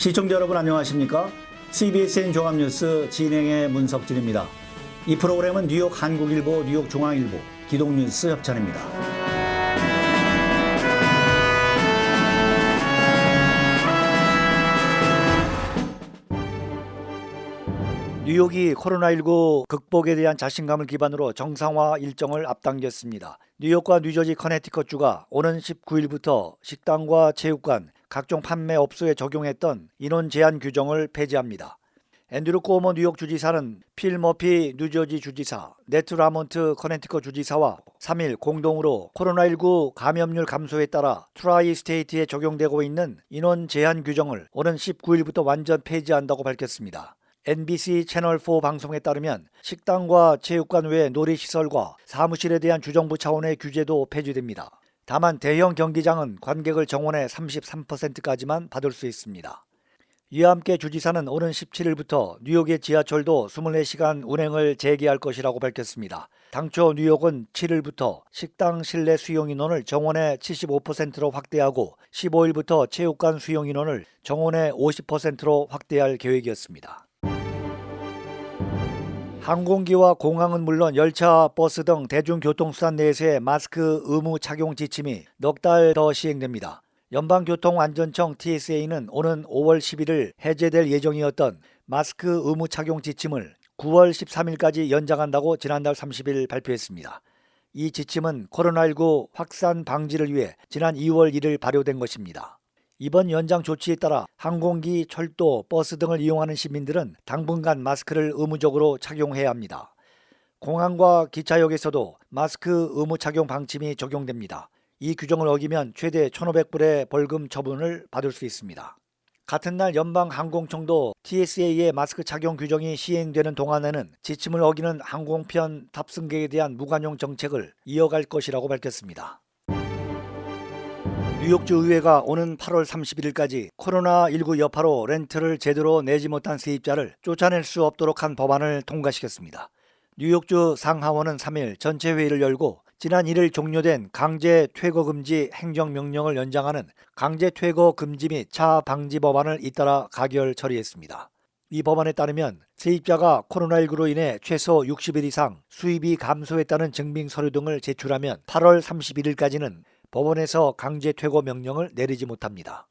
시청자 여러분 안녕하십니까? CBSN 종합뉴스 진행의 문석진입니다. 이 프로그램은 뉴욕 한국일보, 뉴욕 중앙일보, 기동뉴스 협찬입니다. 뉴욕이 코로나19 극복에 대한 자신감을 기반으로 정상화 일정을 앞당겼습니다. 뉴욕과 뉴저지, 커네티컷주가 오는 19일부터 식당과 체육관, 각종 판매업소에 적용했던 인원 제한 규정을 폐지합니다. 앤드류 쿠오모 뉴욕 주지사는 필 머피 뉴저지 주지사, 네트 라몬트 커네티컷 주지사와 3일 공동으로 코로나19 감염률 감소에 따라 트라이 스테이트에 적용되고 있는 인원 제한 규정을 오는 19일부터 완전 폐지한다고 밝혔습니다. NBC 채널4 방송에 따르면 식당과 체육관 외 놀이시설과 사무실에 대한 주정부 차원의 규제도 폐지됩니다. 다만 대형 경기장은 관객을 정원의 33%까지만 받을 수 있습니다. 이와 함께 주지사는 오는 17일부터 뉴욕의 지하철도 24시간 운행을 재개할 것이라고 밝혔습니다. 당초 뉴욕은 7일부터 식당 실내 수용 인원을 정원의 75%로 확대하고 15일부터 체육관 수용 인원을 정원의 50%로 확대할 계획이었습니다. 항공기와 공항은 물론 열차, 버스 등 대중교통수단 내에서의 마스크 의무 착용 지침이 넉 달 더 시행됩니다. 연방교통안전청 TSA는 오는 5월 11일 해제될 예정이었던 마스크 의무 착용 지침을 9월 13일까지 연장한다고 지난달 30일 발표했습니다. 이 지침은 코로나19 확산 방지를 위해 지난 2월 1일 발효된 것입니다. 이번 연장 조치에 따라 항공기, 철도, 버스 등을 이용하는 시민들은 당분간 마스크를 의무적으로 착용해야 합니다. 공항과 기차역에서도 마스크 의무 착용 방침이 적용됩니다. 이 규정을 어기면 최대 1,500불의 벌금 처분을 받을 수 있습니다. 같은 날 연방항공청도 TSA의 마스크 착용 규정이 시행되는 동안에는 지침을 어기는 항공편 탑승객에 대한 무관용 정책을 이어갈 것이라고 밝혔습니다. 뉴욕주 의회가 오는 8월 31일까지 코로나19 여파로 렌트를 제대로 내지 못한 세입자를 쫓아낼 수 없도록 한 법안을 통과시켰습니다. 뉴욕주 상하원은 3일 전체 회의를 열고 지난 1일 종료된 강제 퇴거 금지 행정명령을 연장하는 강제 퇴거 금지 및 차 방지 법안을 잇따라 가결 처리했습니다. 이 법안에 따르면 세입자가 코로나19로 인해 최소 60일 이상 수입이 감소했다는 증빙 서류 등을 제출하면 8월 31일까지는 법원에서 강제 퇴거 명령을 내리지 못합니다.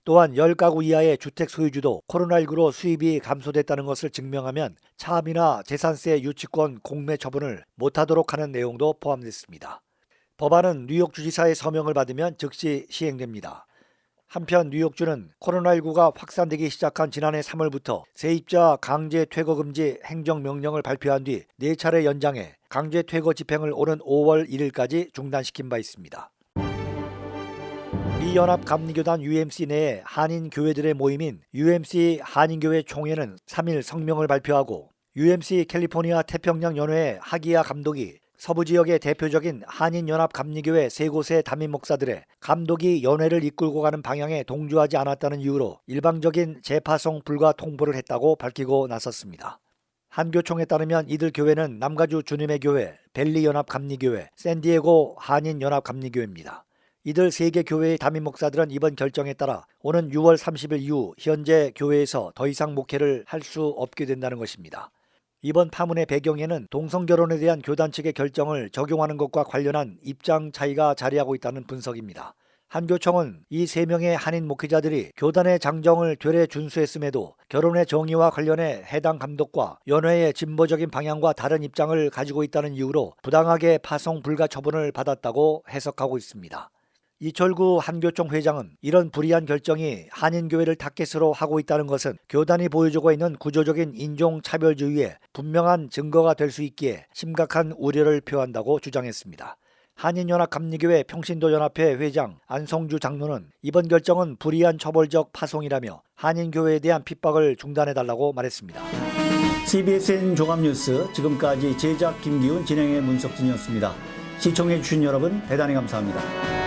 또한 10가구 이하의 주택 소유주도 코로나19로 수입이 감소됐다는 것을 증명하면 차압이나 재산세 유치권 공매 처분을 못하도록 하는 내용도 포함됐습니다. 법안은 뉴욕 주지사의 서명을 받으면 즉시 시행됩니다. 한편 뉴욕주는 코로나19가 확산되기 시작한 지난해 3월부터 세입자 강제 퇴거 금지 행정명령을 발표한 뒤 4차례 연장해 강제 퇴거 집행을 오는 5월 1일까지 중단시킨 바 있습니다. 미 연합감리교단 UMC 내의 한인교회들의 모임인 UMC 한인교회 총회는 3일 성명을 발표하고 UMC 캘리포니아 태평양연회의 하기야 감독이 서부 지역의 대표적인 한인연합감리교회 3곳의 담임 목사들의 감독이 연회를 이끌고 가는 방향에 동조하지 않았다는 이유로 일방적인 재파송 불가 통보를 했다고 밝히고 나섰습니다. 한교총에 따르면 이들 교회는 남가주 주님의 교회, 벨리연합감리교회, 샌디에고 한인연합감리교회입니다. 이들 3개 교회의 담임 목사들은 이번 결정에 따라 오는 6월 30일 이후 현재 교회에서 더 이상 목회를 할 수 없게 된다는 것입니다. 이번 파문의 배경에는 동성결혼에 대한 교단 측의 결정을 적용하는 것과 관련한 입장 차이가 자리하고 있다는 분석입니다. 한교총은 이 3명의 한인 목회자들이 교단의 장정을 되레 준수했음에도 결혼의 정의와 관련해 해당 감독과 연회의 진보적인 방향과 다른 입장을 가지고 있다는 이유로 부당하게 파송 불가 처분을 받았다고 해석하고 있습니다. 이철구 한교총 회장은 이런 불이한 결정이 한인교회를 타겟으로 하고 있다는 것은 교단이 보여주고 있는 구조적인 인종차별주의에 분명한 증거가 될 수 있기에 심각한 우려를 표한다고 주장했습니다. 한인연합감리교회 평신도연합회 회장 안성주 장로는 이번 결정은 불이한 처벌적 파송이라며 한인교회에 대한 핍박을 중단해달라고 말했습니다. CBSN 종합뉴스 지금까지 제작 김기훈, 진행의 문석진이었습니다. 시청해주신 여러분 대단히 감사합니다.